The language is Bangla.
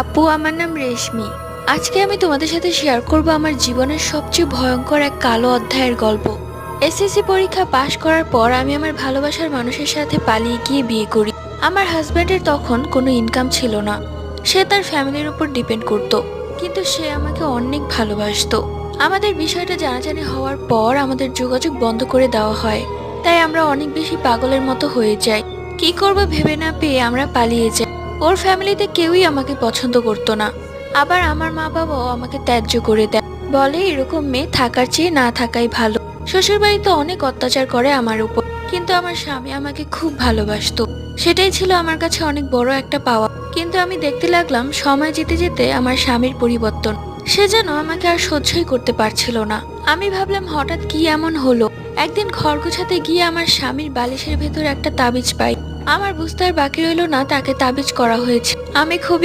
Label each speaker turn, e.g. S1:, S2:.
S1: আপু, আমার নাম রেশমি। আজকে আমি তোমাদের সাথে শেয়ার করব আমার জীবনের সবচেয়ে ভয়ঙ্কর এক কালো অধ্যায়ের গল্প। এসএসসি পরীক্ষা পাশ করার পর আমি আমার ভালোবাসার মানুষের সাথে পালিয়ে গিয়ে বিয়ে করি। আমার হাজব্যান্ডের তখন কোনো ইনকাম ছিল না, সে তার ফ্যামিলির উপর ডিপেন্ড করত, কিন্তু সে আমাকে অনেক ভালোবাসতো। আমাদের বিষয়টা জানাজানি হওয়ার পর আমাদের যোগাযোগ বন্ধ করে দেওয়া হয়, তাই আমরা অনেক বেশি পাগলের মতো হয়ে যাই। কি করব ভেবে না পেয়ে আমরা পালিয়ে যাই। ওর ফ্যামিলিতে কেউই আমাকে পছন্দ করতো না, আবার আমার মা বাবাও আমাকে ত্যায্য করে দেয়, বলে এরকম মেয়ে থাকার চেয়ে না থাকাই ভালো। শ্বশুর বাড়িতে অনেক অত্যাচার করে আমার উপর, কিন্তু আমার স্বামী আমাকে খুব ভালোবাসতো, সেটাই ছিল আমার কাছে অনেক বড় একটা পাওয়া। কিন্তু আমি দেখতে লাগলাম সময় যেতে যেতে আমার স্বামীর পরিবর্তন, সে যেন আমাকে আর সহ্যই করতে পারছিল না। আমি ভাবলাম হঠাৎ কি এমন হলো। একদিন ঘর গোছাতে গিয়ে আমার স্বামীর বালিশের ভেতর একটা তাবিজ পাই। আমার বুঝতে আর বাকি রইল না তাকে তাবিজ করা হয়েছে। আমি খুবই